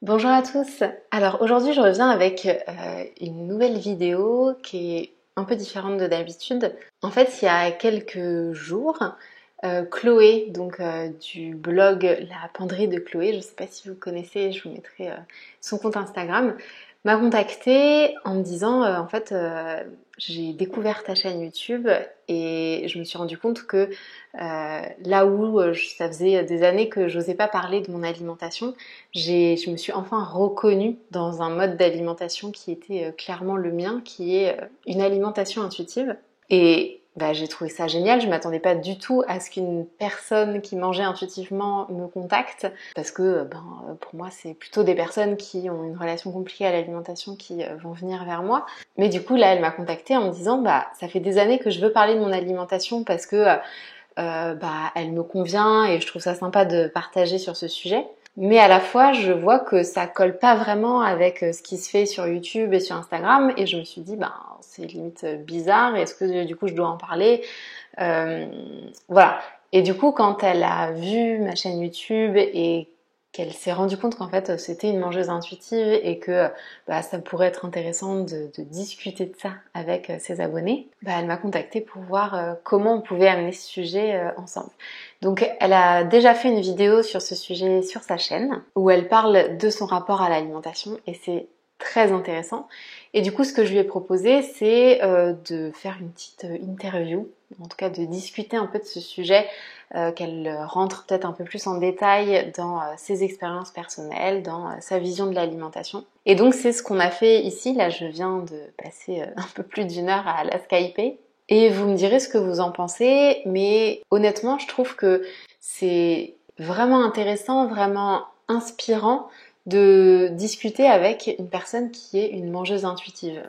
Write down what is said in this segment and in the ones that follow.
Bonjour à tous. Alors aujourd'hui je reviens avec une nouvelle vidéo qui est un peu différente de d'habitude. En fait il y a quelques jours, Chloé, du blog La Penderie de Chloé, je ne sais pas si vous connaissez, je vous mettrai son compte Instagram, m'a contactée en me disant j'ai découvert ta chaîne YouTube et je me suis rendu compte que là où ça faisait des années que j'osais pas parler de mon alimentation, je me suis enfin reconnue dans un mode d'alimentation qui était clairement le mien, qui est une alimentation intuitive. Et j'ai trouvé ça génial, je m'attendais pas du tout à ce qu'une personne qui mangeait intuitivement me contacte, parce que pour moi c'est plutôt des personnes qui ont une relation compliquée à l'alimentation qui vont venir vers moi. Mais du coup là elle m'a contactée en me disant ça fait des années que je veux parler de mon alimentation parce que elle me convient et je trouve ça sympa de partager sur ce sujet. Mais à la fois, je vois que ça colle pas vraiment avec ce qui se fait sur YouTube et sur Instagram et je me suis dit, c'est limite bizarre, est-ce que du coup je dois en parler? Voilà. Et du coup, quand elle a vu ma chaîne YouTube et qu'elle s'est rendue compte qu'en fait c'était une mangeuse intuitive et que ça pourrait être intéressant de discuter de ça avec ses abonnés, elle m'a contactée pour voir comment on pouvait amener ce sujet ensemble. Donc elle a déjà fait une vidéo sur ce sujet sur sa chaîne où elle parle de son rapport à l'alimentation et c'est très intéressant. Et du coup ce que je lui ai proposé c'est de faire une petite interview, en tout cas de discuter un peu de ce sujet, qu'elle rentre peut-être un peu plus en détail dans ses expériences personnelles, dans sa vision de l'alimentation. Et donc c'est ce qu'on a fait ici, là je viens de passer un peu plus d'une heure à la Skyper. Et vous me direz ce que vous en pensez, mais honnêtement je trouve que c'est vraiment intéressant, vraiment inspirant de discuter avec une personne qui est une mangeuse intuitive.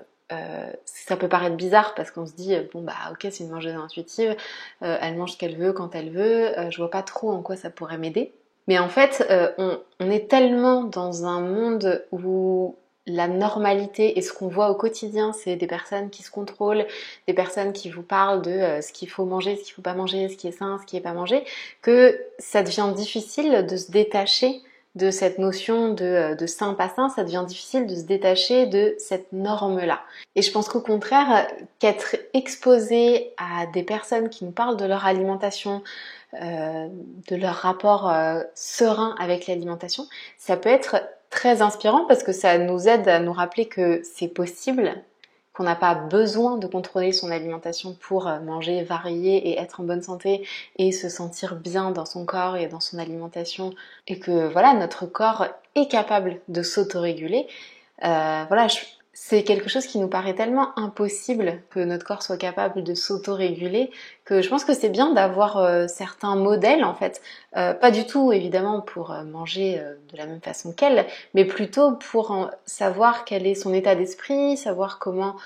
Ça peut paraître bizarre parce qu'on se dit ok c'est une mangeuse intuitive, elle mange ce qu'elle veut quand elle veut, je vois pas trop en quoi ça pourrait m'aider. Mais en fait on est tellement dans un monde où la normalité et ce qu'on voit au quotidien c'est des personnes qui se contrôlent, des personnes qui vous parlent de ce qu'il faut manger, ce qu'il faut pas manger, ce qui est sain, ce qui est pas mangé, que ça devient difficile de se détacher de cette notion de sain pas sain, ça devient difficile de se détacher de cette norme-là. Et je pense qu'au contraire, qu'être exposé à des personnes qui nous parlent de leur alimentation, de leur rapport serein avec l'alimentation, ça peut être très inspirant parce que ça nous aide à nous rappeler que c'est possible, qu'on n'a pas besoin de contrôler son alimentation pour manger varié et être en bonne santé et se sentir bien dans son corps et dans son alimentation et que voilà, notre corps est capable de s'autoréguler. C'est quelque chose qui nous paraît tellement impossible que notre corps soit capable de s'autoréguler que je pense que c'est bien d'avoir certains modèles en fait. Pas du tout évidemment pour manger de la même façon qu'elle, mais plutôt pour savoir quel est son état d'esprit, savoir comment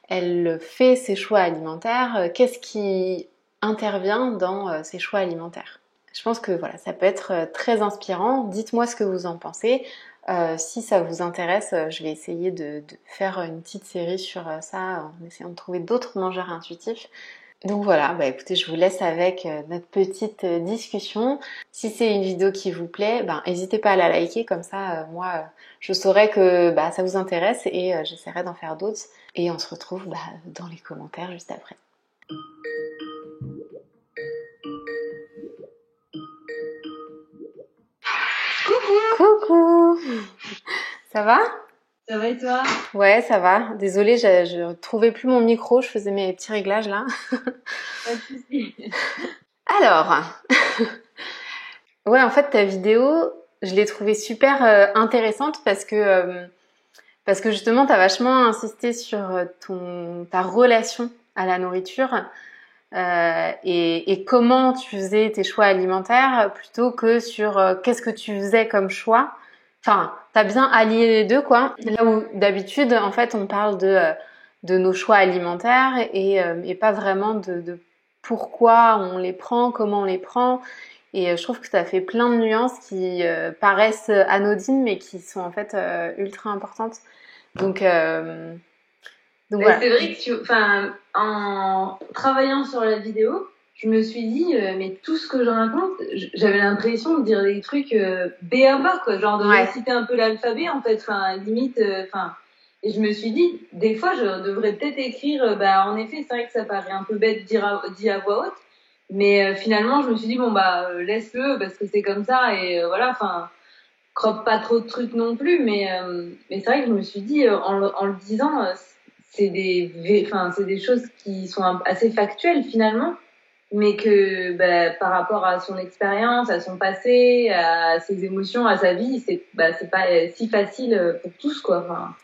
elle fait ses choix alimentaires, qu'est-ce qui intervient dans ses choix alimentaires. Je pense que voilà, ça peut être très inspirant. Dites-moi ce que vous en pensez. Si ça vous intéresse, je vais essayer de faire une petite série sur ça en essayant de trouver d'autres mangeurs intuitifs. Donc voilà, écoutez, je vous laisse avec notre petite discussion. Si c'est une vidéo qui vous plaît, n'hésitez pas à la liker, comme ça moi je saurai que ça vous intéresse et j'essaierai d'en faire d'autres. Et on se retrouve dans les commentaires juste après. Coucou. Ça va ? Ça va et toi ? Ouais, ça va. Désolée, je trouvais plus mon micro, je faisais mes petits réglages là. Pas de soucis. Alors, ouais, en fait, ta vidéo, je l'ai trouvée super intéressante parce que justement, t'as vachement insisté sur ta relation à la nourriture et comment tu faisais tes choix alimentaires plutôt que sur qu'est-ce que tu faisais comme choix. Enfin, t'as bien allié les deux, quoi. Là où d'habitude, en fait, on parle de nos choix alimentaires et pas vraiment de pourquoi on les prend, comment on les prend. Et je trouve que ça fait plein de nuances qui paraissent anodines, mais qui sont en fait ultra importantes. Donc voilà. C'est vrai que en travaillant sur la vidéo, je me suis dit, mais tout ce que je raconte, j'avais l'impression de dire des trucs b.a.-ba, quoi, genre de réciter un peu l'alphabet, en fait, enfin, limite, enfin. Et je me suis dit, des fois, je devrais peut-être écrire, en effet, c'est vrai que ça paraît un peu bête dit à voix haute, mais finalement, je me suis dit, bon, laisse-le, parce que c'est comme ça, et voilà, enfin, croppe pas trop de trucs non plus, mais c'est vrai que je me suis dit, en le disant, c'est des choses qui sont assez factuelles, finalement, mais que par rapport à son expérience, à son passé, à ses émotions, à sa vie, c'est pas si facile pour tous, quoi. Enfin,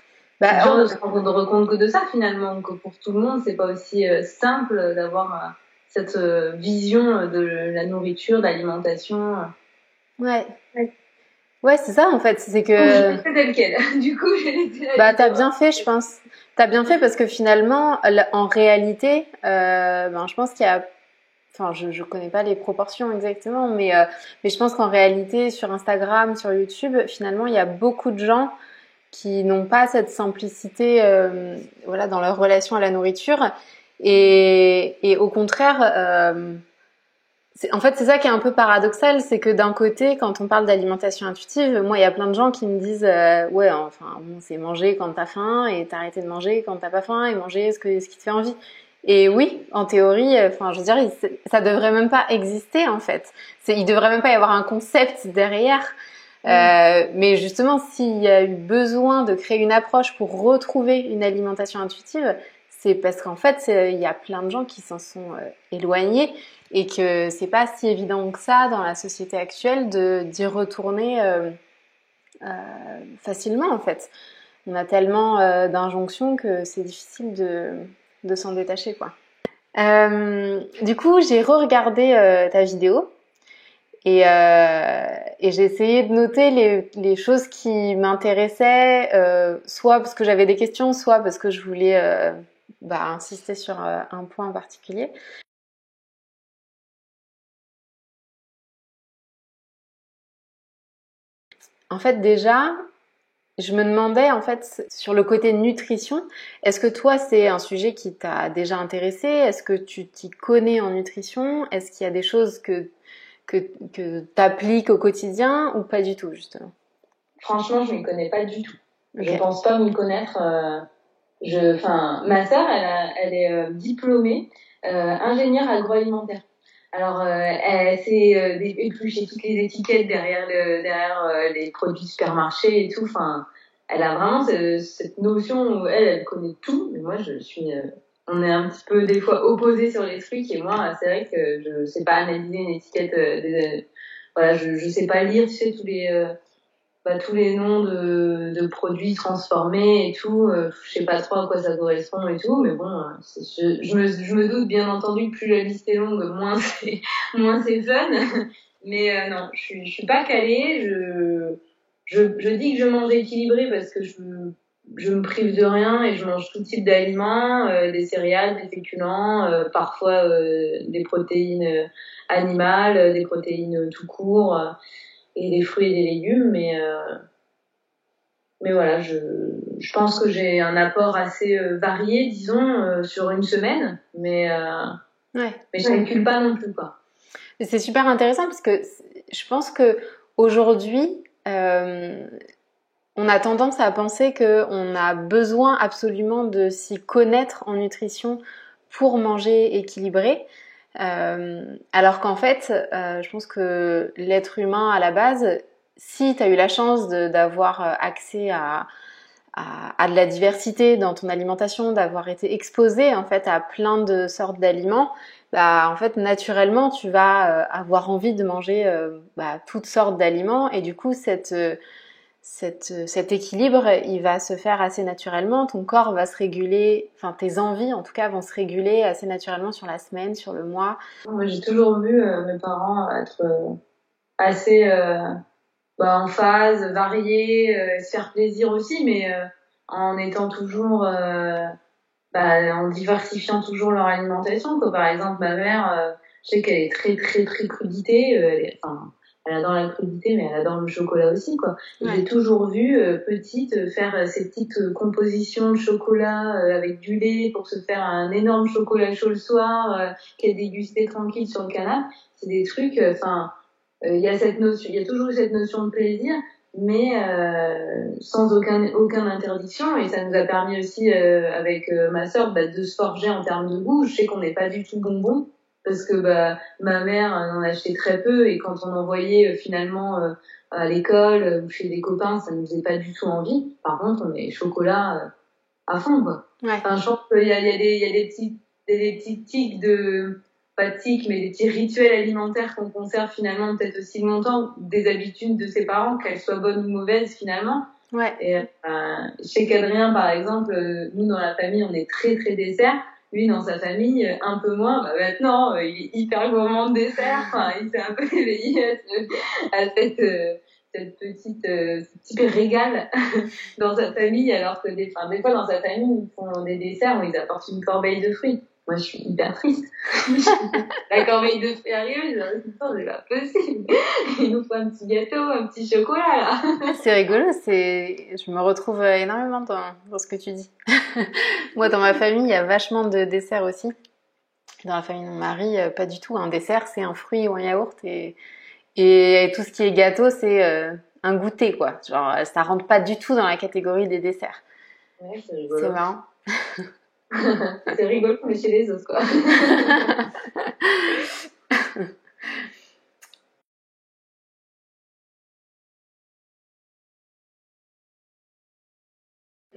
c'est dur de se rendre compte que de ça, finalement, que pour tout le monde, c'est pas aussi simple d'avoir cette vision de la nourriture, de l'alimentation. Ouais. Ouais, c'est ça en fait, c'est que. Je l'ai fait tel quel. Du coup, j'ai laissé la t'as bien fait, je pense. T'as bien fait parce que finalement, en réalité, je pense qu'il y a. Enfin, je connais pas les proportions exactement, mais je pense qu'en réalité, sur Instagram, sur YouTube, finalement, il y a beaucoup de gens qui n'ont pas cette simplicité, voilà, dans leur relation à la nourriture, et au contraire. En fait, c'est ça qui est un peu paradoxal, c'est que d'un côté, quand on parle d'alimentation intuitive, moi, il y a plein de gens qui me disent ouais, enfin, bon, c'est manger quand t'as faim et t'arrêter de manger quand t'as pas faim et manger ce qui te fait envie. Et oui, en théorie, enfin, je veux dire, ça devrait même pas exister en fait. Il devrait même pas y avoir un concept derrière. Mais justement, s'il y a eu besoin de créer une approche pour retrouver une alimentation intuitive, c'est parce qu'en fait, il y a plein de gens qui s'en sont éloignés et que c'est pas si évident que ça dans la société actuelle d'y retourner facilement en fait. On a tellement d'injonctions que c'est difficile de s'en détacher, quoi. Du coup, j'ai re-regardé ta vidéo et j'ai essayé de noter les choses qui m'intéressaient, soit parce que j'avais des questions, soit parce que je voulais insister sur un point en particulier. En fait, déjà, je me demandais, en fait, sur le côté nutrition, est-ce que toi, c'est un sujet qui t'a déjà intéressé? Est-ce que tu t'y connais en nutrition? Est-ce qu'il y a des choses que t'appliques au quotidien ou pas du tout, justement? Franchement, je m'y connais pas du tout. Okay. Je pense pas m'y connaître. Ma sœur, elle est diplômée ingénieure agroalimentaire. Alors, elle sait éplucher toutes les étiquettes derrière les produits supermarchés et tout. Enfin, elle a vraiment cette notion où elle connaît tout. Mais moi, on est un petit peu des fois opposés sur les trucs. Et moi, c'est vrai que je sais pas analyser une étiquette. Voilà, je sais pas lire, tu sais, tous les noms de produits transformés et tout. Je sais pas trop à quoi ça correspond et tout, mais bon, je me doute bien entendu que plus la liste est longue, moins c'est fun. Mais non, je suis pas calée. Je dis que je mange équilibré parce que je me prive de rien et je mange tout type d'aliments, des céréales, des féculents, parfois des protéines animales, des protéines tout court. Et des fruits et des légumes, mais voilà, je pense que j'ai un apport assez varié, disons, sur une semaine, mais je calcule pas non plus, quoi. C'est super intéressant parce que je pense que aujourd'hui, on a tendance à penser qu'on a besoin absolument de s'y connaître en nutrition pour manger équilibré. Alors qu'en fait, je pense que l'être humain à la base, si tu as eu la chance d'avoir accès à de la diversité dans ton alimentation, d'avoir été exposé en fait à plein de sortes d'aliments, en fait naturellement tu vas avoir envie de manger toutes sortes d'aliments et du coup cet équilibre, il va se faire assez naturellement, ton corps va se réguler, enfin tes envies en tout cas vont se réguler assez naturellement sur la semaine, sur le mois. Moi j'ai toujours vu mes parents être assez en phase, variés, se faire plaisir aussi, mais en étant toujours, en diversifiant toujours leur alimentation, quoi. Par exemple, ma mère, je sais qu'elle est très très très crudité, elle adore la crudité, mais elle adore le chocolat aussi, quoi. Et Ouais. j'ai toujours vu, petite, faire ces petites compositions de chocolat avec du lait pour se faire un énorme chocolat chaud le soir, qu'elle dégustait tranquille sur le canapé. C'est des trucs, il y a cette notion, il y a toujours eu cette notion de plaisir, mais sans aucune interdiction. Et ça nous a permis aussi, avec ma sœur, de se forger en termes de goût. Je sais qu'on n'est pas du tout bonbons, parce que ma mère en achetait très peu, et quand on en voyait finalement à l'école ou chez des copains, ça nous faisait pas du tout envie. Par contre, on est chocolat à fond, quoi. Ouais. Enfin, je pense qu'il y a des petits tics de, pas de tics, mais des petits rituels alimentaires qu'on conserve finalement peut-être aussi longtemps, des habitudes de ses parents, qu'elles soient bonnes ou mauvaises finalement. Ouais. Et chez Cadrien, par exemple, nous dans la famille, on est très très dessert. Lui, dans sa famille, un peu moins. Maintenant, il est hyper gourmand de dessert. Enfin, il s'est un peu éveillé à cette petite, ce petit régal dans sa famille, alors que des fois dans sa famille, ils font des desserts où ils apportent une corbeille de fruits. Moi, je suis hyper triste. La corbeille de fruits arrive, je dis, c'est pas possible. Il nous faut un petit gâteau, un petit chocolat, là. C'est rigolo, je me retrouve énormément dans ce que tu dis. Moi, dans ma famille, il y a vachement de desserts aussi. Dans la famille de mon mari, pas du tout. Un dessert, c'est un fruit ou un yaourt. Et tout ce qui est gâteau, c'est un goûter, quoi. Genre, ça rentre pas du tout dans la catégorie des desserts. Ouais, c'est rigolo. C'est marrant. C'est rigolo, mais chez les autres, quoi.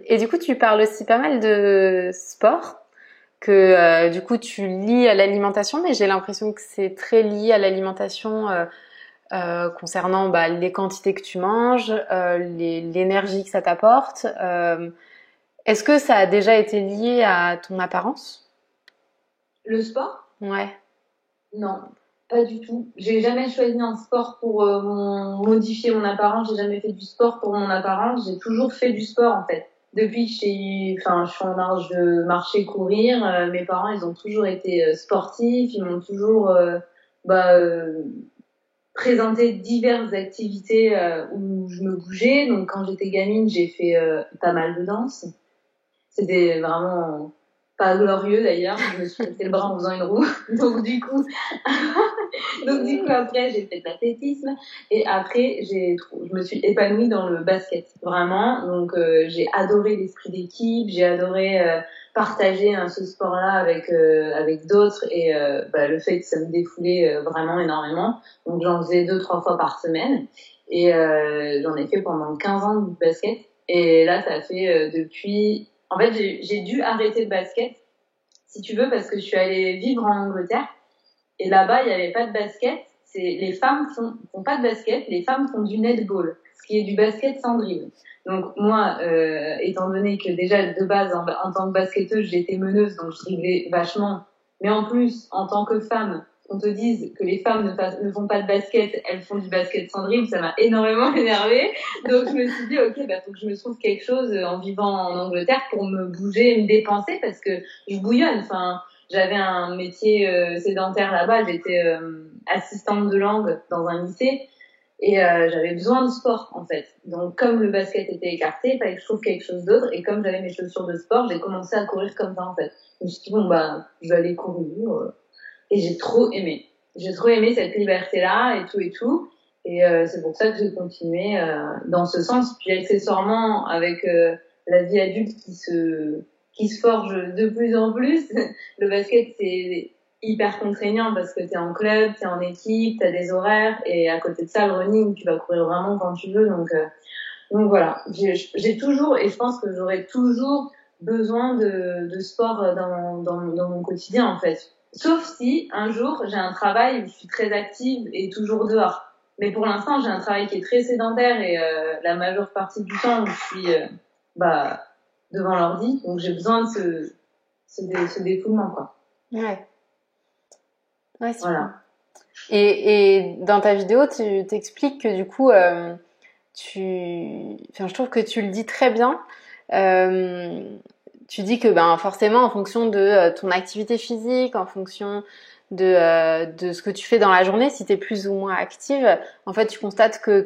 Et du coup, tu parles aussi pas mal de sport, que du coup, tu lies à l'alimentation, mais j'ai l'impression que c'est très lié à l'alimentation concernant les quantités que tu manges, l'énergie que ça t'apporte. Est-ce que ça a déjà été lié à ton apparence? Le sport? Ouais. Non, pas du tout. J'ai jamais choisi un sport pour modifier mon apparence. J'ai jamais fait du sport pour mon apparence. J'ai toujours fait du sport, en fait. Depuis que je suis en âge de marcher, courir, mes parents, ils ont toujours été sportifs. Ils m'ont toujours présenté diverses activités où je me bougeais. Donc, quand j'étais gamine, j'ai fait pas mal de danse. C'était vraiment pas glorieux d'ailleurs. Je me suis cassé le bras en faisant une roue. Donc du coup après j'ai fait de l'athlétisme, et après je me suis épanouie dans le basket. Vraiment. Donc j'ai adoré l'esprit d'équipe, j'ai adoré partager ce sport-là avec d'autres, et le fait que ça me défoulait vraiment énormément. Donc j'en faisais 2-3 fois par semaine, et j'en ai fait pendant 15 ans de basket. Et là ça fait depuis. En fait, j'ai dû arrêter le basket, si tu veux, parce que je suis allée vivre en Angleterre. Et là-bas, il n'y avait pas de basket. Les femmes font pas de basket, les femmes font du netball, ce qui est du basket sans dribble. Donc moi, étant donné que déjà de base, en tant que basketteuse, j'étais meneuse, donc je driblais vachement. Mais en plus, en tant que femme, on te dise que les femmes ne font pas de basket, elles font du basket sans dribble, ça m'a énormément énervée. Donc je me suis dit, ok, faut que je me trouve quelque chose en vivant en Angleterre pour me bouger, me dépenser, parce que je bouillonne. Enfin, j'avais un métier sédentaire là-bas, j'étais assistante de langue dans un lycée, et j'avais besoin de sport, en fait. Donc comme le basket était écarté, il fallait que je trouve quelque chose d'autre, et comme j'avais mes chaussures de sport, j'ai commencé à courir comme ça, en fait. Je me suis dit, je vais aller courir. Et j'ai trop aimé. J'ai trop aimé cette liberté-là et tout et tout. Et c'est pour ça que j'ai continué dans ce sens. Puis accessoirement, avec la vie adulte qui se forge de plus en plus, le basket, c'est hyper contraignant parce que t'es en club, t'es en équipe, t'as des horaires, et à côté de ça, le running, tu vas courir vraiment quand tu veux. Donc voilà, j'ai toujours, et je pense que j'aurai toujours besoin de sport dans mon quotidien, en fait. Sauf si un jour j'ai un travail où je suis très active et toujours dehors. Mais pour l'instant, j'ai un travail qui est très sédentaire, et la majeure partie du temps où je suis devant l'ordi, donc j'ai besoin de ce défoulement, quoi. Ouais. Ouais, super. Voilà. Et dans ta vidéo, tu t'expliques que du coup, je trouve que tu le dis très bien. Tu dis que forcément, en fonction de ton activité physique, en fonction de ce que tu fais dans la journée, si tu es plus ou moins active, en fait, tu constates que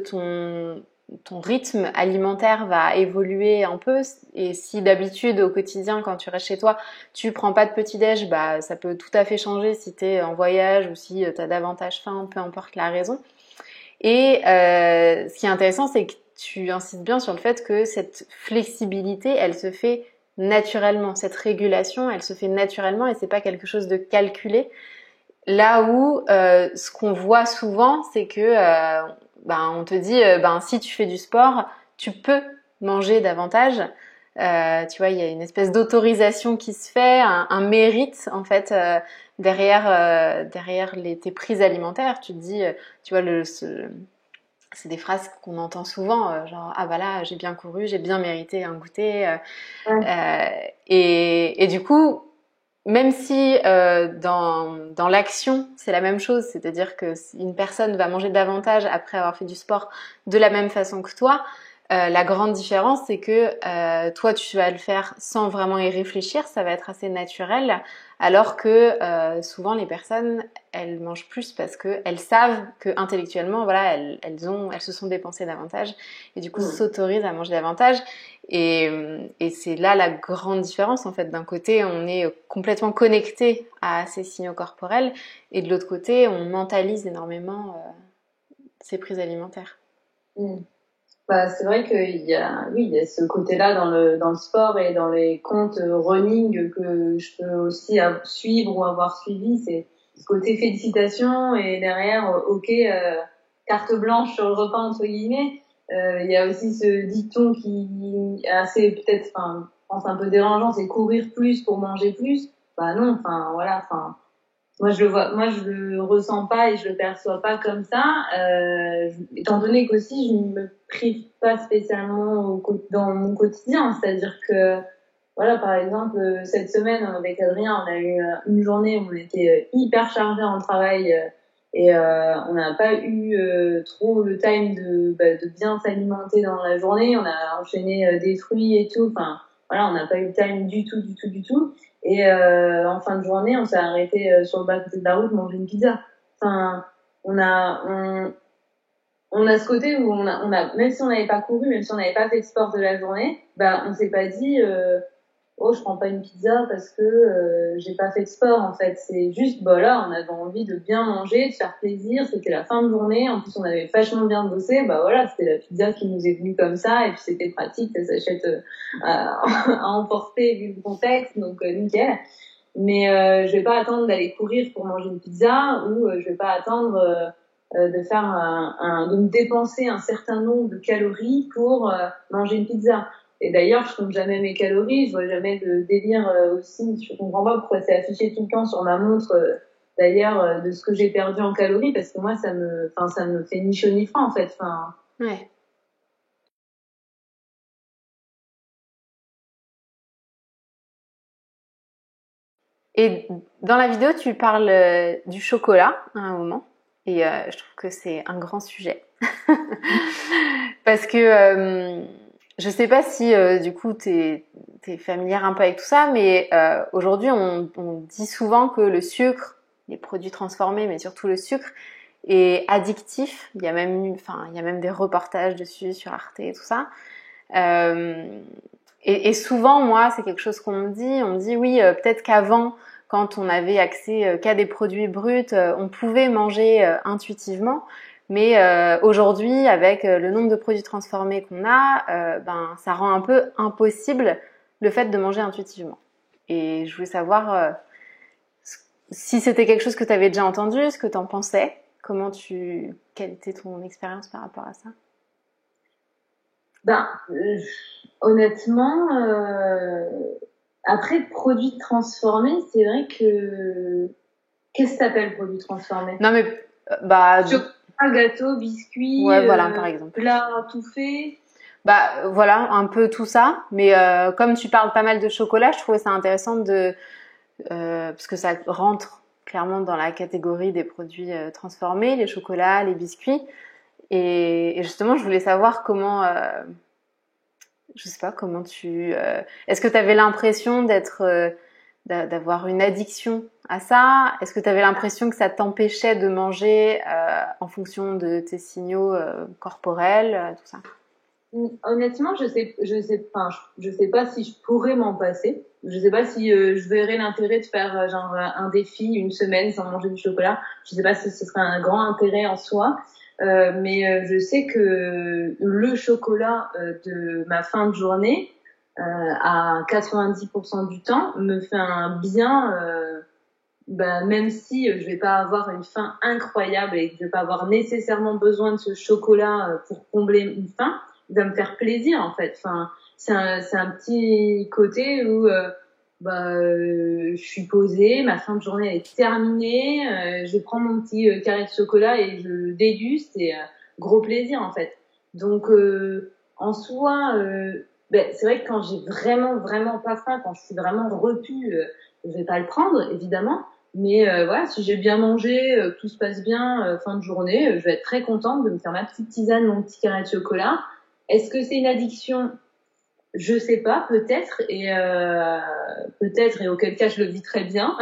ton rythme alimentaire va évoluer un peu. Et si d'habitude, au quotidien, quand tu restes chez toi, tu prends pas de petit-déj, bah, ça peut tout à fait changer si tu es en voyage ou si tu as davantage faim, peu importe la raison. Et ce qui est intéressant, c'est que tu insistes bien sur le fait que cette flexibilité, elle se fait naturellement. Cette régulation, elle se fait naturellement et c'est pas quelque chose de calculé. Là où ce qu'on voit souvent, c'est que on te dit si tu fais du sport, tu peux manger davantage. Tu vois, il y a une espèce d'autorisation qui se fait, un mérite en fait derrière tes prises alimentaires. Tu te dis, tu vois, c'est des phrases qu'on entend souvent, genre ah bah là j'ai bien couru, j'ai bien mérité un goûter. Et du coup, même si dans l'action c'est la même chose, c'est-à-dire que une personne va manger davantage après avoir fait du sport de la même façon que toi, la grande différence c'est que toi tu vas le faire sans vraiment y réfléchir, ça va être assez naturel, alors que souvent les personnes elles mangent plus parce que elles savent que intellectuellement voilà elles se sont dépensées davantage et du coup s'autorisent à manger davantage. Et c'est là la grande différence en fait. D'un côté, on est complètement connecté à ces signaux corporels et de l'autre côté, on mentalise énormément ces prises alimentaires. Bah, c'est vrai qu'il y a, oui, il y a ce côté-là dans le sport et dans les comptes running que je peux aussi suivre ou avoir suivi. C'est ce côté félicitations et derrière, carte blanche sur le repas entre guillemets. Il y a aussi ce dicton qui est assez peut-être, enfin, je pense un peu dérangeant, c'est courir plus pour manger plus. Bah non, enfin voilà, enfin. Moi je le ressens pas et je le perçois pas comme ça. Étant donné qu'aussi je ne me prive pas spécialement dans mon quotidien, c'est-à-dire que voilà, par exemple cette semaine avec Adrien, on a eu une journée où on était hyper chargé en travail et on n'a pas eu trop le time de bien s'alimenter dans la journée. On a enchaîné des fruits et tout. Enfin voilà, on n'a pas eu le time du tout. Et en fin de journée, on s'est arrêté sur le bas-côté de la route manger une pizza. Enfin, on a ce côté où on a même si on n'avait pas couru, même si on n'avait pas fait de sport de la journée, bah on s'est pas dit oh je prends pas une pizza parce que j'ai pas fait de sport en fait. C'est juste bah là on avait envie de bien manger, de faire plaisir. C'était la fin de journée, en plus on avait vachement bien bossé. Bah voilà, c'était la pizza qui nous est venue comme ça et puis c'était pratique, ça s'achète à emporter vu le contexte, donc nickel. Mais je vais pas attendre d'aller courir pour manger une pizza ou je vais pas attendre de faire de me dépenser un certain nombre de calories pour manger une pizza. Et d'ailleurs, je compte jamais mes calories, je vois jamais de délire aussi. Je comprends pas pourquoi c'est affiché tout le temps sur ma montre. D'ailleurs, de ce que j'ai perdu en calories, parce que moi, ça me fait ni chaud ni froid en fait. Enfin. Ouais. Et dans la vidéo, tu parles du chocolat à un moment, et je trouve que c'est un grand sujet. Parce que je sais pas si du coup t'es familière un peu avec tout ça, mais aujourd'hui on dit souvent que le sucre, les produits transformés, mais surtout le sucre, est addictif. Il y a même des reportages dessus sur Arte et tout ça. Et souvent, moi, c'est quelque chose qu'on me dit. On me dit oui, peut-être qu'avant, quand on avait accès qu'à des produits bruts, on pouvait manger intuitivement. Mais aujourd'hui, avec le nombre de produits transformés qu'on a, ça rend un peu impossible le fait de manger intuitivement. Et je voulais savoir si c'était quelque chose que tu avais déjà entendu, ce que tu en pensais, quelle était ton expérience par rapport à ça? Honnêtement, après produits transformés, c'est vrai que qu'est-ce que t'appelles produits transformés? Non mais chocolat, gâteau, biscuit, ouais, voilà, par exemple. plat tout fait. Voilà, un peu tout ça. Mais comme tu parles pas mal de chocolat, je trouvais ça intéressant parce que ça rentre clairement dans la catégorie des produits transformés, les chocolats, les biscuits. Et justement, je voulais savoir je sais pas comment est-ce que tu avais l'impression d'avoir une addiction à ça? Est-ce que tu avais l'impression que ça t'empêchait de manger en fonction de tes signaux corporels, tout ça? Honnêtement, je sais pas si je pourrais m'en passer. Je sais pas si je verrais l'intérêt de faire genre un défi une semaine sans manger du chocolat. Je sais pas si ce serait un grand intérêt en soi. Mais je sais que le chocolat de ma fin de journée, à 90% du temps, me fait un bien. Même si je vais pas avoir une faim incroyable et que je vais pas avoir nécessairement besoin de ce chocolat pour combler une faim, il va me faire plaisir en fait. Enfin, c'est un petit côté où je suis posée, ma fin de journée est terminée, je prends mon petit carré de chocolat et je déguste et gros plaisir en fait. Donc en soi, c'est vrai que quand j'ai vraiment pas faim, quand je suis vraiment repue, je vais pas le prendre évidemment. Mais voilà, si j'ai bien mangé, que tout se passe bien, fin de journée, je vais être très contente de me faire ma petite tisane, mon petit carré de chocolat. Est-ce que c'est une addiction? Je sais pas, peut-être, et auquel cas je le vis très bien.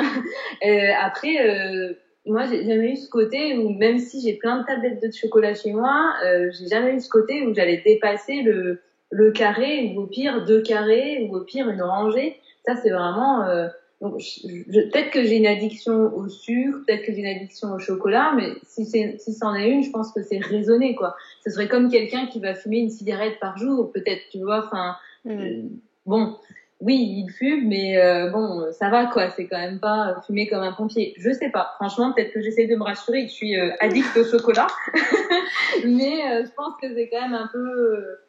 Après, moi j'ai jamais eu ce côté où même si j'ai plein de tablettes de chocolat chez moi, j'ai jamais eu ce côté où j'allais dépasser le carré ou au pire 2 carrés ou au pire une rangée. Ça c'est vraiment donc peut-être que j'ai une addiction au sucre, peut-être que j'ai une addiction au chocolat, mais si c'en est une, je pense que c'est raisonné quoi. Ce serait comme quelqu'un qui va fumer une cigarette par jour, peut-être, tu vois, enfin bon, oui, il fume, mais bon, ça va quoi, c'est quand même pas fumer comme un pompier. Je sais pas, franchement, peut-être que j'essaie de me rassurer que je suis addict au chocolat, mais je pense que c'est quand même un peu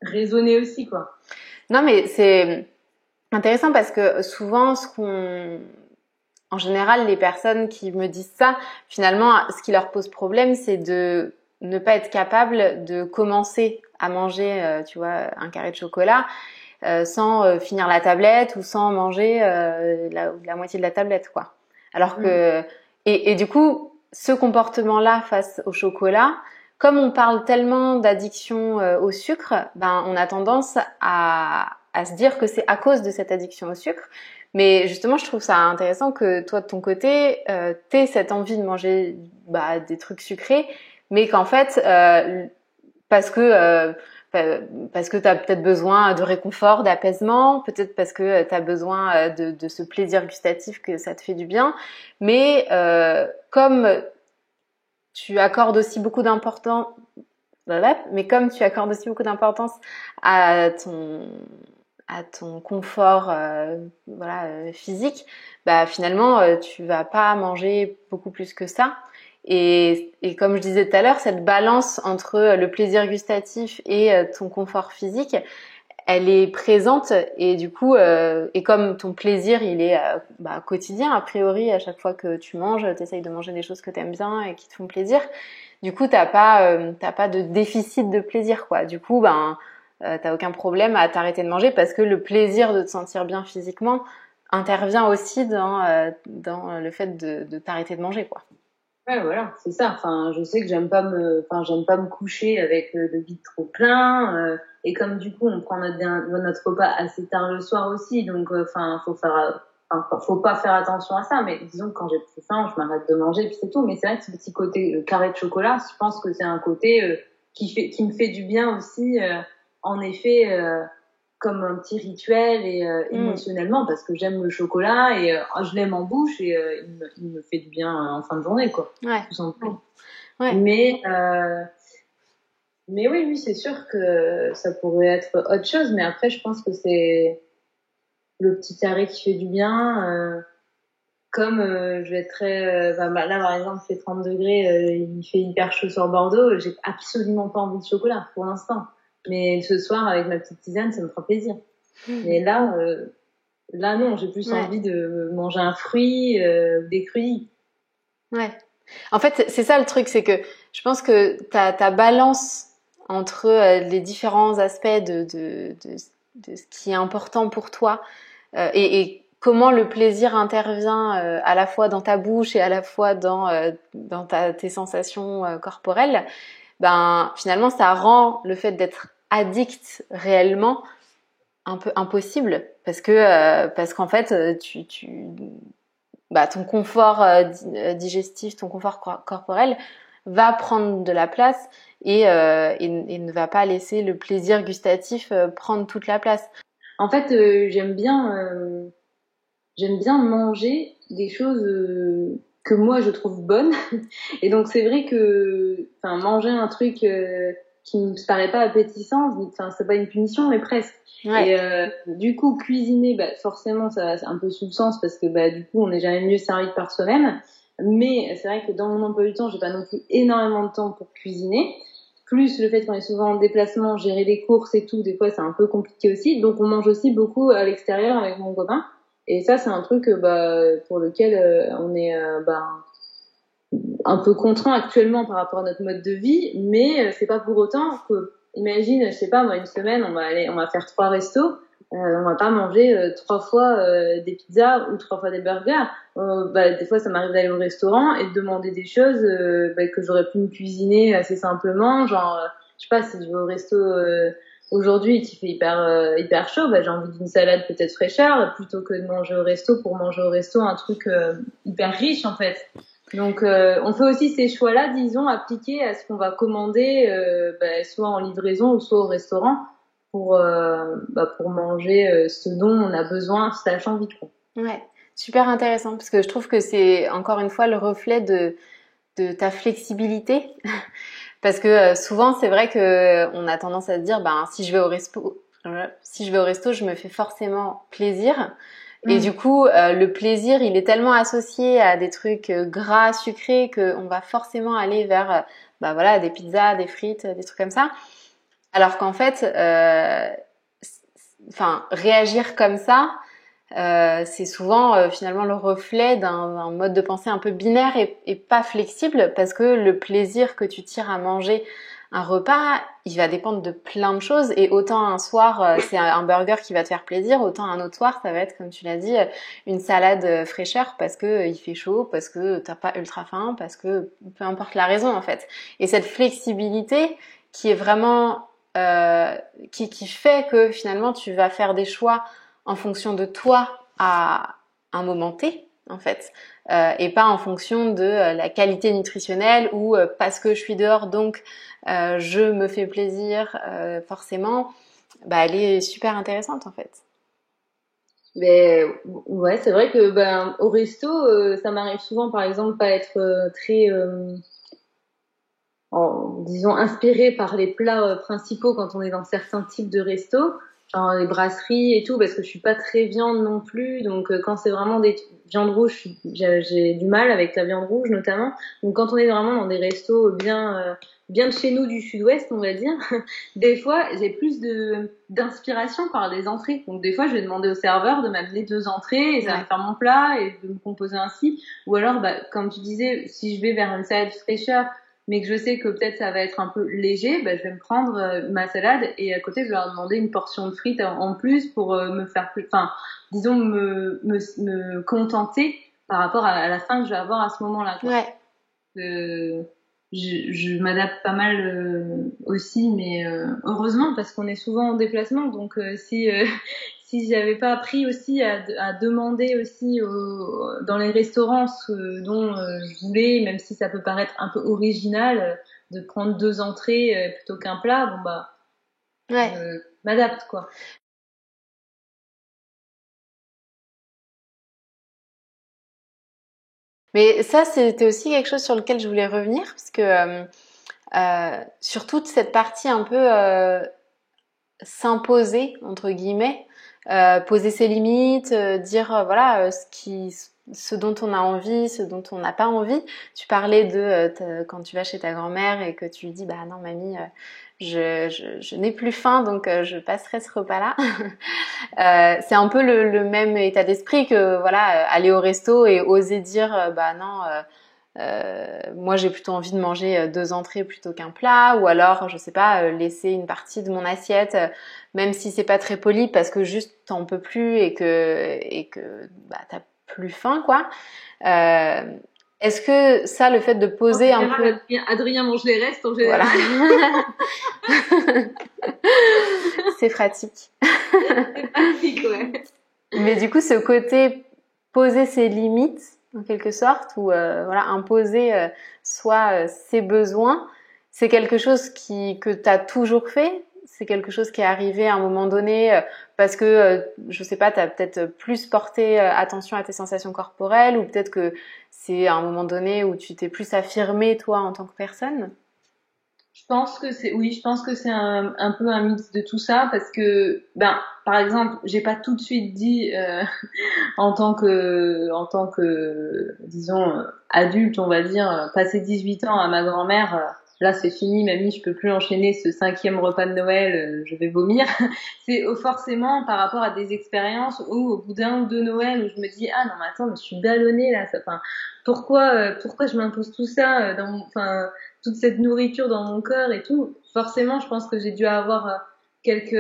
raisonné aussi quoi. Non, mais c'est intéressant parce que souvent, en général, les personnes qui me disent ça, finalement, ce qui leur pose problème, c'est de ne pas être capable de commencer à manger, tu vois, un carré de chocolat sans finir la tablette ou sans manger la moitié de la tablette, quoi. Alors que et du coup, ce comportement-là face au chocolat, comme on parle tellement d'addiction au sucre, on a tendance à se dire que c'est à cause de cette addiction au sucre. Mais justement, je trouve ça intéressant que toi, de ton côté, t'aies cette envie de manger des trucs sucrés, mais qu'en fait, parce que tu as peut-être besoin de réconfort, d'apaisement, peut-être parce que tu as besoin de ce plaisir gustatif que ça te fait du bien, mais comme tu accordes aussi beaucoup d'importance à ton confort physique, finalement tu vas pas manger beaucoup plus que ça. Et comme je disais tout à l'heure, cette balance entre le plaisir gustatif et ton confort physique, elle est présente. Et du coup, et comme ton plaisir, il est quotidien, a priori, à chaque fois que tu manges, t'essayes de manger des choses que t'aimes bien et qui te font plaisir. Du coup, t'as pas de déficit de plaisir, quoi. Du coup, t'as aucun problème à t'arrêter de manger parce que le plaisir de te sentir bien physiquement intervient aussi dans le fait de t'arrêter de manger, quoi. Ouais, voilà, c'est ça. Enfin, je sais que j'aime pas me coucher avec le bide trop plein. Et comme du coup, on prend notre repas assez tard le soir aussi, donc faut pas faire attention à ça. Mais disons que quand j'ai plus faim, je m'arrête de manger, puis c'est tout. Mais c'est vrai que ce petit côté carré de chocolat, je pense que c'est un côté qui me fait du bien aussi. En effet. Comme un petit rituel et émotionnellement parce que j'aime le chocolat et je l'aime en bouche et il me fait du bien en fin de journée quoi. Ouais. Tout simplement. Ouais. Mais oui, c'est sûr que ça pourrait être autre chose, mais après je pense que c'est le petit carré qui fait du bien. Comme je vais être très là par exemple il fait 30 degrés, il fait hyper chaud sur Bordeaux, j'ai absolument pas envie de chocolat pour l'instant. Mais ce soir, avec ma petite tisane, ça me fera plaisir. Mais là non, j'ai plus envie de manger un fruit, des crudités. Ouais. En fait, c'est ça le truc, c'est que je pense que ta balance entre les différents aspects de ce qui est important pour toi et comment le plaisir intervient à la fois dans ta bouche et à la fois dans tes sensations corporelles, finalement, ça rend le fait d'être addict réellement un peu impossible parce qu'en fait ton confort digestif, ton confort corporel va prendre de la place et ne va pas laisser le plaisir gustatif prendre toute la place. En fait, j'aime bien manger des choses que moi je trouve bonnes. Et donc c'est vrai que, enfin, manger un truc qui me paraît pas appétissant, enfin, c'est pas une punition, mais presque. Ouais. Et du coup, cuisiner, forcément, ça c'est un peu sous le sens parce que du coup, on n'est jamais mieux servi que par soi-même. Mais c'est vrai que dans mon emploi du temps, j'ai pas non plus énormément de temps pour cuisiner. Plus le fait qu'on est souvent en déplacement, gérer les courses et tout, des fois c'est un peu compliqué aussi. Donc on mange aussi beaucoup à l'extérieur avec mon copain. Et ça, c'est un truc pour lequel on est un peu contraint actuellement par rapport à notre mode de vie, mais c'est pas pour autant que, imagine, je sais pas, moi, une semaine, on va faire 3 restos, on va pas manger 3 fois des pizzas ou 3 fois des burgers. Des fois, ça m'arrive d'aller au restaurant et de demander des choses que j'aurais pu me cuisiner assez simplement, genre, je sais pas, si je vais au resto aujourd'hui qui fait hyper chaud, j'ai envie d'une salade peut-être fraîcheur plutôt que de manger au resto pour manger au resto un truc hyper riche en fait. Donc on fait aussi ces choix-là, disons, appliqués à ce qu'on va commander, soit en livraison ou soit au restaurant pour manger ce dont on a besoin, sachant vite. Ouais, super intéressant parce que je trouve que c'est encore une fois le reflet de ta flexibilité. Parce que souvent c'est vrai que on a tendance à se dire si je vais au resto, je me fais forcément plaisir. Et du coup, le plaisir, il est tellement associé à des trucs gras, sucrés, qu'on va forcément aller vers des pizzas, des frites, des trucs comme ça. Alors qu'en fait, réagir comme ça, c'est souvent finalement le reflet d'un mode de pensée un peu binaire et pas flexible, parce que le plaisir que tu tires à manger un repas, il va dépendre de plein de choses, et autant un soir c'est un burger qui va te faire plaisir, autant un autre soir ça va être, comme tu l'as dit, une salade fraîcheur parce que il fait chaud, parce que t'as pas ultra faim, parce que peu importe la raison en fait. Et cette flexibilité qui est vraiment qui fait que finalement tu vas faire des choix en fonction de toi à un moment T, en fait, et pas en fonction de la qualité nutritionnelle ou parce que je suis dehors, donc je me fais plaisir, forcément, elle est super intéressante, en fait. Mais ouais, c'est vrai que au resto, ça m'arrive souvent, par exemple, pas être très disons inspiré par les plats principaux quand on est dans certains types de restos, genre les brasseries et tout, parce que je suis pas très viande non plus, donc quand c'est vraiment des viandes rouges, j'ai du mal avec la viande rouge notamment. Donc quand on est vraiment dans des restos bien de chez nous du sud-ouest, on va dire, des fois j'ai plus d'inspiration par les entrées. Donc des fois je vais demander au serveur de m'amener 2 entrées et ça va me faire mon plat et de me composer ainsi. Ou alors comme tu disais, si je vais vers une salade fraîcheur mais que je sais que peut-être ça va être un peu léger, je vais me prendre ma salade et à côté je vais leur demander une portion de frites en plus pour me faire plus, enfin disons me contenter par rapport à la faim que je vais avoir à ce moment-là, quoi. Ouais. Je m'adapte pas mal aussi, mais heureusement parce qu'on est souvent en déplacement, donc si j'avais pas appris aussi à demander aussi dans les restaurants ce dont je voulais, même si ça peut paraître un peu original de prendre 2 entrées plutôt qu'un plat, ouais. Je m'adapte, quoi. Mais ça, c'était aussi quelque chose sur lequel je voulais revenir, parce que sur toute cette partie un peu s'imposer, entre guillemets, poser ses limites, dire ce dont on a envie, ce dont on n'a pas envie. Tu parlais de quand tu vas chez ta grand-mère et que tu lui dis non mamie, je n'ai plus faim, donc je passerai ce repas-là. C'est un peu le même état d'esprit que aller au resto et oser dire non. Moi j'ai plutôt envie de manger 2 entrées plutôt qu'un plat, ou alors je sais pas, laisser une partie de mon assiette même si c'est pas très poli parce que juste t'en peux plus et que t'as plus faim, quoi. Est-ce que ça, le fait de poser un peu... Adrien mange les restes en général. Voilà. C'est pratique. C'est pratique, ouais. Mais du coup, ce côté poser ses limites, en quelque sorte, ou voilà, imposer soit ses besoins, c'est quelque chose que tu as toujours fait. C'est quelque chose qui est arrivé à un moment donné parce que, je sais pas, tu as peut-être plus porté attention à tes sensations corporelles, ou peut-être que c'est à un moment donné où tu t'es plus affirmé toi en tant que personne. Je pense que c'est un peu un mix de tout ça parce que, ben, par exemple, j'ai pas tout de suite dit, disons, adulte, on va dire, passé 18 ans à ma grand-mère, là c'est fini, mamie, je peux plus enchaîner ce 5e repas de Noël, je vais vomir. C'est forcément par rapport à des expériences où au bout d'un ou deux Noël où je me dis, ah non mais attends, mais je suis ballonnée là, enfin, pourquoi je m'impose tout ça enfin, toute cette nourriture dans mon corps et tout. Forcément, je pense que j'ai dû avoir quelques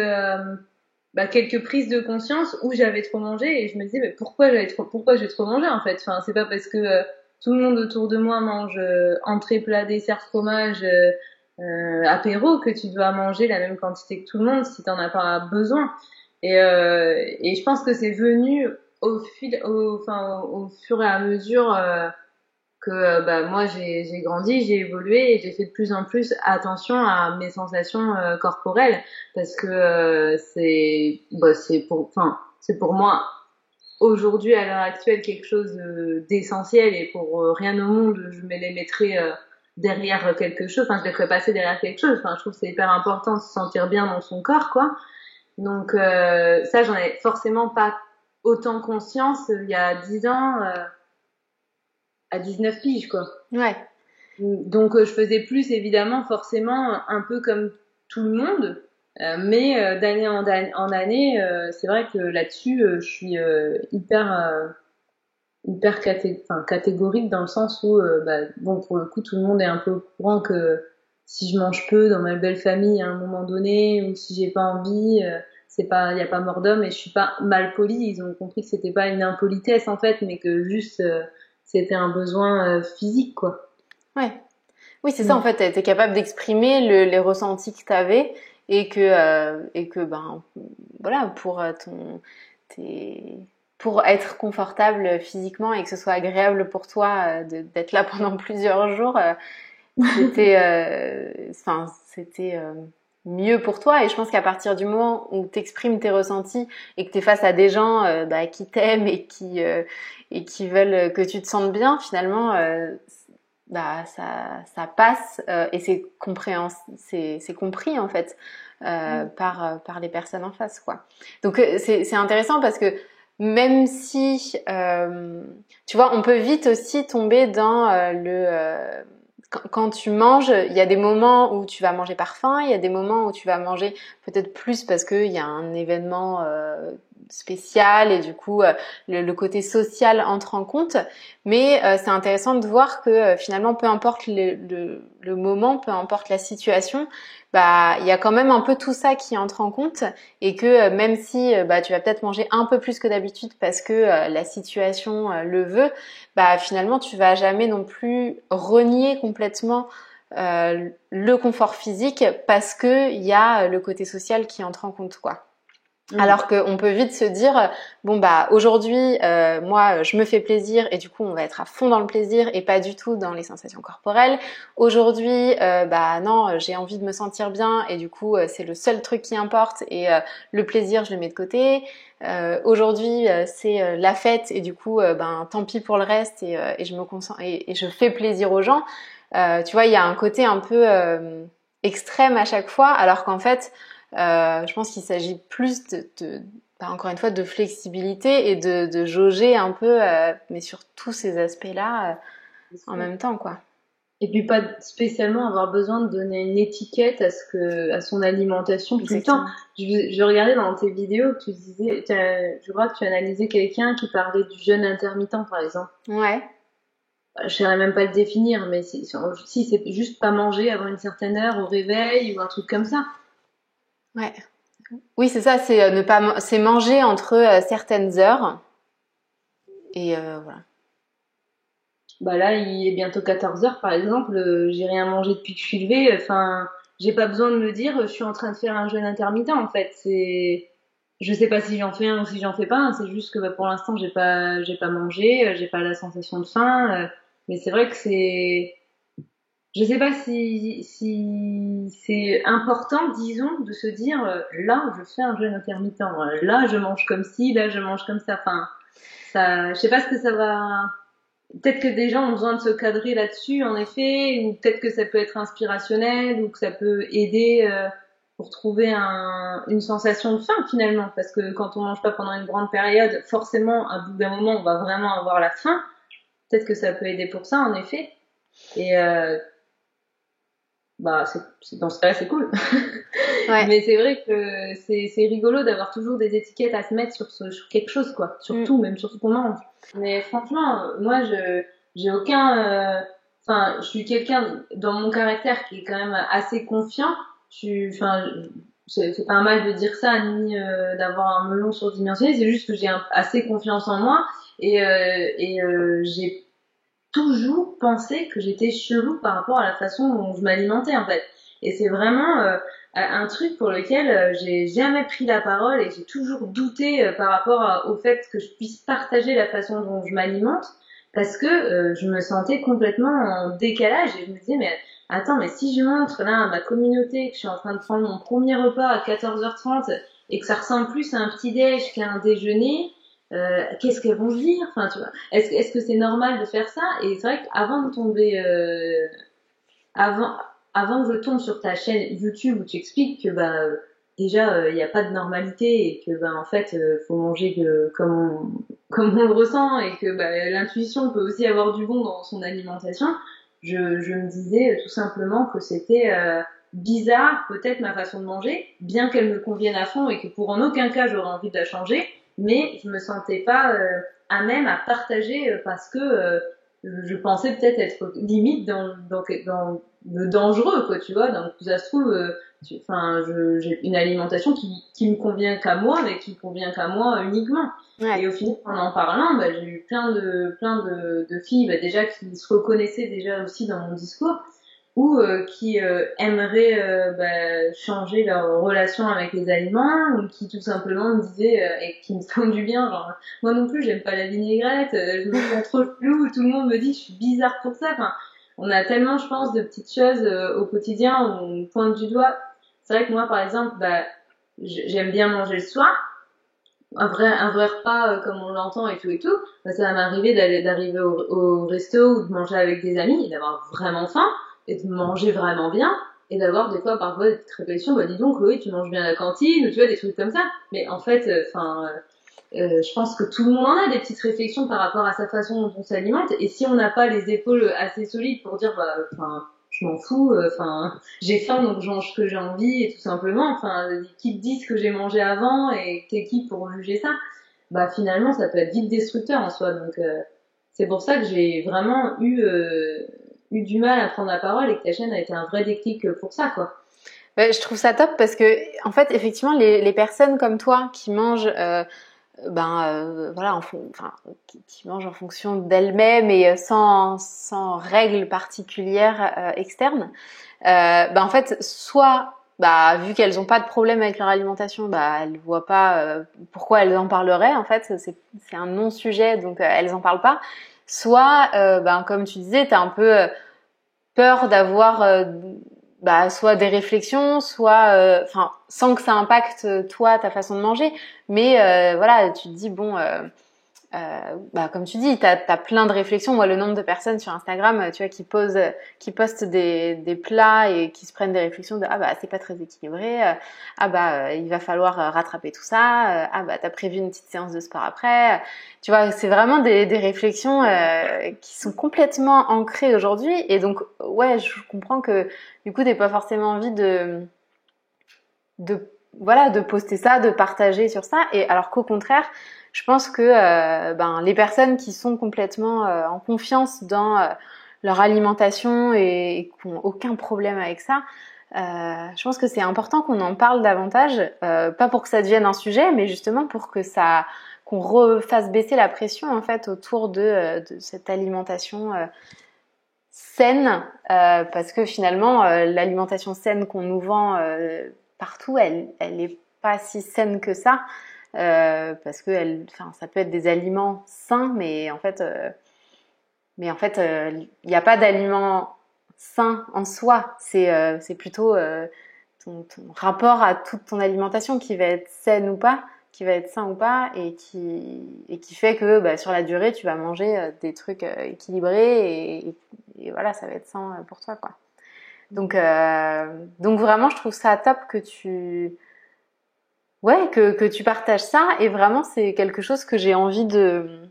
prises de conscience où j'avais trop mangé et je me disais mais pourquoi j'ai trop mangé en fait. Enfin, c'est pas parce que tout le monde autour de moi mange entrée, plat, dessert, fromage, apéro que tu dois manger la même quantité que tout le monde si t'en as pas besoin. Et je pense que c'est venu au fur et à mesure que moi j'ai grandi, j'ai évolué et j'ai fait de plus en plus attention à mes sensations corporelles parce que c'est pour moi aujourd'hui à l'heure actuelle quelque chose d'essentiel et pour rien au monde je me les mettrais derrière quelque chose, enfin je les ferais passer derrière quelque chose. Enfin je trouve que c'est hyper important de se sentir bien dans son corps quoi. Donc ça j'en ai forcément pas autant conscience il y a 10 ans à 19 piges quoi. Ouais. Donc je faisais plus évidemment forcément un peu comme tout le monde, mais d'année en année, c'est vrai que là-dessus je suis hyper catégorique dans le sens où bon pour le coup tout le monde est un peu au courant que si je mange peu dans ma belle famille à un moment donné ou si j'ai pas envie, c'est pas il y a pas mort d'homme et je suis pas mal polie, ils ont compris que c'était pas une impolitesse en fait mais que juste c'était un besoin physique quoi. Ouais. Oui, c'est ça, en fait, t'es capable d'exprimer les ressentis que t'avais et que ben voilà, pour être confortable physiquement et que ce soit agréable pour toi d'être là pendant plusieurs jours, c'était c'était mieux pour toi. Et je pense qu'à partir du moment où t'exprimes tes ressentis et que t'es face à des gens qui t'aiment et qui veulent que tu te sentes bien, finalement ça passe et c'est compris en fait par les personnes en face quoi. Donc c'est intéressant parce que même si tu vois, on peut vite aussi tomber dans quand tu manges, il y a des moments où tu vas manger par faim, il y a des moments où tu vas manger peut-être plus parce qu'il y a un événement spécial et du coup le côté social entre en compte. Mais c'est intéressant de voir que finalement, peu importe le moment, peu importe la situation, il y a quand même un peu tout ça qui entre en compte et que même si tu vas peut-être manger un peu plus que d'habitude parce que la situation le veut, finalement tu vas jamais non plus renier complètement le confort physique parce que il y a le côté social qui entre en compte quoi. Alors qu'on peut vite se dire aujourd'hui moi je me fais plaisir et du coup on va être à fond dans le plaisir et pas du tout dans les sensations corporelles. Aujourd'hui non, j'ai envie de me sentir bien et du coup c'est le seul truc qui importe et le plaisir je le mets de côté. Aujourd'hui c'est la fête et du coup tant pis pour le reste et je me concentre et je fais plaisir aux gens. Tu vois, il y a un côté un peu extrême à chaque fois alors qu'en fait je pense qu'il s'agit plus encore une fois de flexibilité et de jauger un peu mais sur tous ces aspects-là en même temps quoi. Et puis pas spécialement avoir besoin de donner une étiquette à son alimentation tout le temps. Je regardais dans tes vidéos que tu disais, je crois que tu analysais quelqu'un qui parlait du jeûne intermittent par exemple. Ouais. Je saurais même pas le définir, mais si c'est juste pas manger avant une certaine heure au réveil ou un truc comme ça. Ouais. Oui, c'est ça, c'est manger entre certaines heures. Et voilà. Là, il est bientôt 14 heures, par exemple. J'ai rien mangé depuis que je suis levée. Enfin, j'ai pas besoin de me dire, je suis en train de faire un jeûne intermittent, en fait. je sais pas si j'en fais un ou si j'en fais pas, hein, c'est juste que pour l'instant j'ai pas mangé, j'ai pas la sensation de faim, mais c'est vrai que je sais pas si c'est important, disons, de se dire là je fais un jeûne intermittent, là je mange comme ci, là je mange comme ça, enfin ça, je sais pas ce que ça va. Peut-être que des gens ont besoin de se cadrer là-dessus, en effet, ou peut-être que ça peut être inspirationnel, ou que ça peut aider pour trouver une sensation de faim finalement, parce que quand on mange pas pendant une grande période, forcément, à bout d'un moment, on va vraiment avoir la faim. Peut-être que ça peut aider pour ça, en effet. Et bah, dans ce cas-là, c'est cool. Ouais. Mais c'est vrai que c'est rigolo d'avoir toujours des étiquettes à se mettre sur quelque chose, quoi. Sur tout, même sur ce qu'on mange. Mais franchement, moi, j'ai aucun, enfin, je suis quelqu'un dans mon caractère qui est quand même assez confiant. Enfin, c'est pas un mal de dire ça ni d'avoir un melon surdimensionné. C'est juste que j'ai assez confiance en moi et j'ai toujours pensé que j'étais chelou par rapport à la façon dont je m'alimentais en fait. Et c'est vraiment un truc pour lequel j'ai jamais pris la parole et j'ai toujours douté par rapport au fait que je puisse partager la façon dont je m'alimente parce que je me sentais complètement en décalage et je me disais mais attends mais si je montre là à ma communauté que je suis en train de prendre mon premier repas à 14h30 et que ça ressemble plus à un petit déj qu'à un déjeuner, qu'est-ce qu'elles vont se dire, enfin tu vois, est-ce que c'est normal de faire ça? Et c'est vrai qu'avant de tomber avant que je tombe sur ta chaîne YouTube où tu expliques que bah déjà il n'y a pas de normalité et que bah en fait faut manger comme on le ressent et que bah, l'intuition peut aussi avoir du bon dans son alimentation, je me disais tout simplement que c'était bizarre peut-être ma façon de manger, bien qu'elle me convienne à fond et que pour en aucun cas j'aurais envie de la changer, mais je me sentais pas à même à partager parce que je pensais peut-être être limite dans le dangereux, quoi, tu vois. Donc, ça se trouve, enfin, j'ai une alimentation qui me convient qu'à moi, mais qui me convient qu'à moi uniquement. Ouais. Et au final, en parlant, bah, j'ai eu plein de filles, bah, déjà, qui se reconnaissaient déjà aussi dans mon discours, ou qui aimeraient bah, changer leur relation avec les aliments, ou qui tout simplement me disaient, et qui me font du bien, genre, moi non plus, j'aime pas la vinaigrette, je me sens trop chelou, tout le monde me dit que je suis bizarre pour ça, enfin, on a tellement, je pense, de petites choses au quotidien où on pointe du doigt. C'est vrai que moi, par exemple, bah, j'aime bien manger le soir. Un vrai repas comme on l'entend et tout, bah, ça va m'arriver d'arriver au resto ou de manger avec des amis et d'avoir vraiment faim et de manger vraiment bien et d'avoir des fois parfois des petites réflexions, bah dis donc Chloé, tu manges bien à la cantine ou tu vois des trucs comme ça. Mais en fait, enfin, je pense que tout le monde en a des petites réflexions par rapport à sa façon dont on s'alimente. Et si on n'a pas les épaules assez solides pour dire, bah, enfin, je m'en fous, enfin, j'ai faim donc je mange ce que j'ai envie et tout simplement. Enfin, qui te disent que j'ai mangé avant et t'es qui pour juger ça? Bah finalement, ça peut être vite destructeur en soi. Donc c'est pour ça que j'ai vraiment eu du mal à prendre la parole et que ta chaîne a été un vrai déclic pour ça, quoi. Ouais, je trouve ça top parce que en fait effectivement les personnes comme toi qui mangent voilà enfin qui mangent en fonction d'elles-mêmes et sans règles particulières externes en fait soit vu qu'elles ont pas de problème avec leur alimentation elles voient pas pourquoi elles en parleraient en fait c'est un non-sujet donc elles en parlent pas soit comme tu disais t'as un peu peur d'avoir soit des réflexions, soit sans que ça impacte toi ta façon de manger, mais voilà, tu te dis bon comme tu dis, t'as plein de réflexions. Moi, le nombre de personnes sur Instagram, tu vois, qui postent des plats et qui se prennent des réflexions de c'est pas très équilibré, il va falloir rattraper tout ça, t'as prévu une petite séance de sport après. Tu vois, c'est vraiment des réflexions qui sont complètement ancrées aujourd'hui. Et donc, ouais, je comprends que du coup, t'aies pas forcément envie de poster ça, de partager sur ça. Et alors qu'au contraire, je pense que les personnes qui sont complètement en confiance dans leur alimentation et qui n'ont aucun problème avec ça, je pense que c'est important qu'on en parle davantage, pas pour que ça devienne un sujet, mais justement pour que qu'on refasse baisser la pression en fait autour de cette alimentation saine, parce que finalement l'alimentation saine qu'on nous vend partout, elle est pas si saines que ça, parce que ça peut être des aliments sains, mais en fait, il n'y a pas d'aliments sains en soi. C'est plutôt ton rapport à toute ton alimentation qui va être saine ou pas, qui va être sain ou pas, et qui fait que sur la durée, tu vas manger des trucs équilibrés et voilà, ça va être sain pour toi, quoi. Donc vraiment, je trouve ça top que tu partages ça, et vraiment, c'est quelque chose que j'ai envie de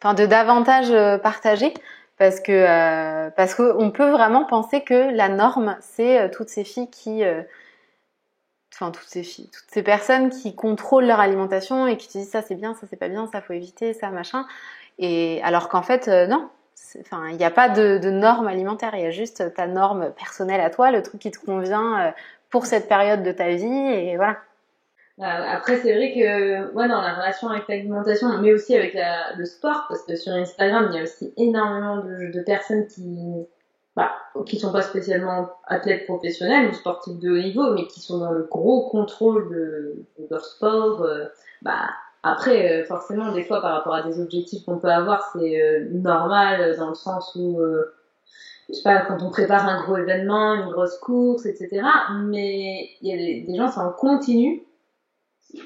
davantage partager, parce que on peut vraiment penser que la norme, c'est toutes ces filles toutes ces personnes qui contrôlent leur alimentation et qui te disent ça c'est bien, ça c'est pas bien, ça faut éviter, ça machin. Et alors qu'en fait non, il n'y a pas de norme alimentaire, il y a juste ta norme personnelle à toi, le truc qui te convient pour cette période de ta vie, et voilà. Après, c'est vrai que moi, dans la relation avec l'alimentation, mais aussi avec le sport, parce que sur Instagram, il y a aussi énormément de personnes qui sont pas spécialement athlètes professionnels ou sportifs de haut niveau, mais qui sont dans le gros contrôle de leur sport. Après, forcément, des fois, par rapport à des objectifs qu'on peut avoir, c'est normal dans le sens où, je sais pas, quand on prépare un gros événement, une grosse course, etc. Mais il y a des gens, c'est en continu,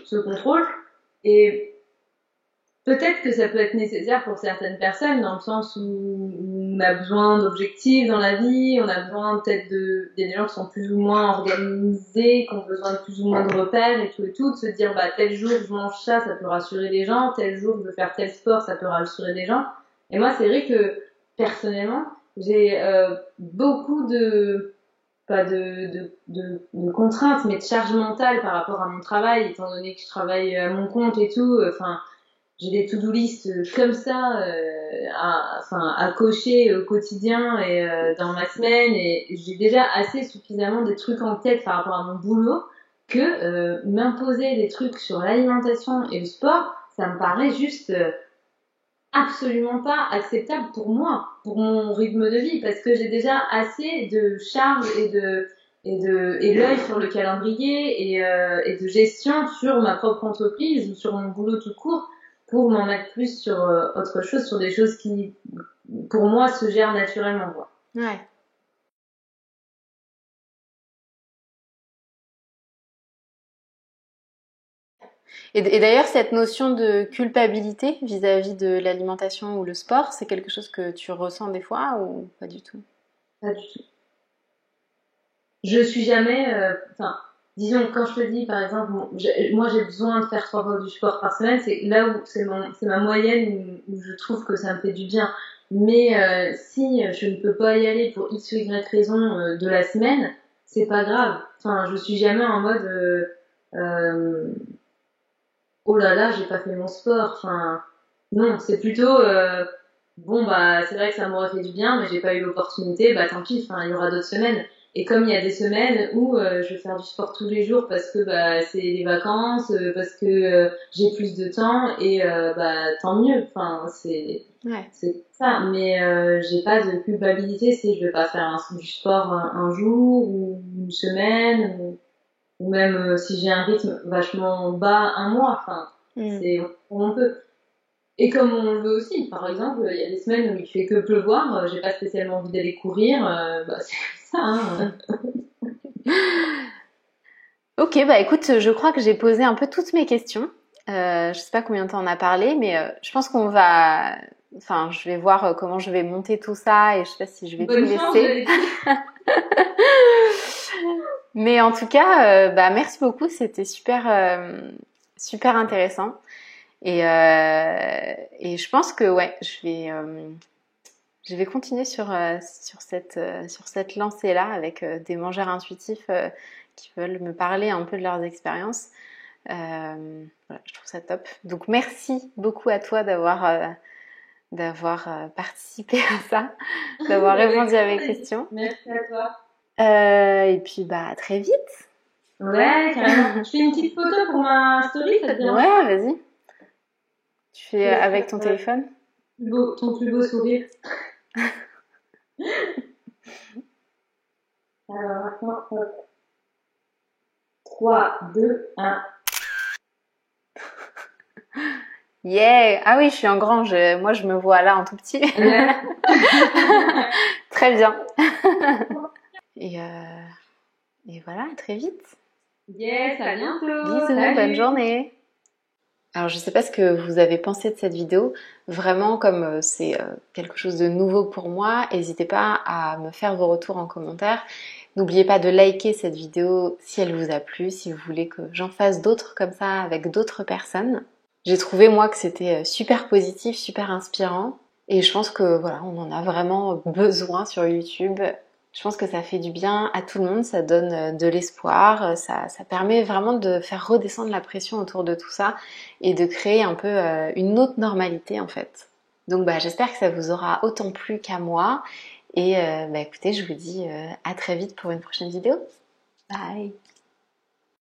ce contrôle, et peut-être que ça peut être nécessaire pour certaines personnes, dans le sens où on a besoin d'objectifs dans la vie, on a besoin peut-être il y a des gens qui sont plus ou moins organisés, qui ont besoin de plus ou moins de repères et tout, de se dire, tel jour je mange ça, ça peut rassurer les gens, tel jour je veux faire tel sport, ça peut rassurer les gens. Et moi, c'est vrai que, personnellement, j'ai beaucoup pas de contraintes, mais de charge mentale par rapport à mon travail, étant donné que je travaille à mon compte et tout. J'ai des to-do list comme ça à cocher au quotidien et dans ma semaine, et j'ai déjà assez suffisamment des trucs en tête par rapport à mon boulot que m'imposer des trucs sur l'alimentation et le sport, ça me paraît juste absolument pas acceptable pour moi, pour mon rythme de vie, parce que j'ai déjà assez de charges et l'œil sur le calendrier et de gestion sur ma propre entreprise ou sur mon boulot tout court, pour m'en mettre plus sur autre chose, sur des choses qui, pour moi, se gèrent naturellement, quoi. Ouais. Et d'ailleurs, cette notion de culpabilité vis-à-vis de l'alimentation ou le sport, c'est quelque chose que tu ressens des fois ou pas du tout? Pas du tout. Je suis jamais, disons, quand je te dis, par exemple, moi j'ai besoin de faire 3 fois du sport par semaine, c'est là où c'est ma moyenne où je trouve que ça me fait du bien. Mais si je ne peux pas y aller pour X ou Y raison de la semaine, c'est pas grave. Enfin, je suis jamais en mode oh là là, j'ai pas fait mon sport. Enfin, non, c'est plutôt c'est vrai que ça m'aurait fait du bien, mais j'ai pas eu l'opportunité, tant pis, il y aura d'autres semaines. Et comme il y a des semaines où je vais faire du sport tous les jours parce que c'est les vacances, parce que j'ai plus de temps, et tant mieux. C'est ça. Mais j'ai pas de culpabilité si je vais pas faire du sport un jour ou une semaine, ou même si j'ai un rythme vachement bas un mois. C'est on peut. Et comme on le veut aussi, par exemple, il y a des semaines où il fait que pleuvoir, j'ai pas spécialement envie d'aller courir, c'est ça, hein. Ok, écoute, je crois que j'ai posé un peu toutes mes questions. Je sais pas combien de temps on a parlé, mais je pense qu'on va... Enfin, je vais voir comment je vais monter tout ça, et je sais pas si je vais tout laisser. Mais en tout cas, merci beaucoup, c'était super intéressant. Et je pense que je vais continuer sur cette lancée-là avec des mangeurs intuitifs qui veulent me parler un peu de leurs expériences. Voilà, je trouve ça top. Donc merci beaucoup à toi d'avoir participé à ça, d'avoir répondu à mes questions. Merci à toi. Et puis à très vite. Ouais, carrément. Je fais une petite photo pour ma story, ça te dit? Ouais, vas-y. Tu fais avec ton téléphone? Ton plus beau sourire. Alors, maintenant, 3, 2, 1. Yeah! Ah oui, je suis en grand, moi je me vois là en tout petit. Très bien. Et voilà, à très vite. Yes, à bientôt. Bisous, Salut. bonne journée. Alors je sais pas ce que vous avez pensé de cette vidéo. Vraiment, comme c'est quelque chose de nouveau pour moi, n'hésitez pas à me faire vos retours en commentaire. N'oubliez pas de liker cette vidéo si elle vous a plu, si vous voulez que j'en fasse d'autres comme ça avec d'autres personnes. J'ai trouvé moi que c'était super positif, super inspirant. Et je pense que voilà, on en a vraiment besoin sur YouTube. Je pense que ça fait du bien à tout le monde, ça donne de l'espoir, ça permet vraiment de faire redescendre la pression autour de tout ça et de créer un peu une autre normalité en fait. Donc j'espère que ça vous aura autant plu qu'à moi. Et écoutez, je vous dis à très vite pour une prochaine vidéo. Bye!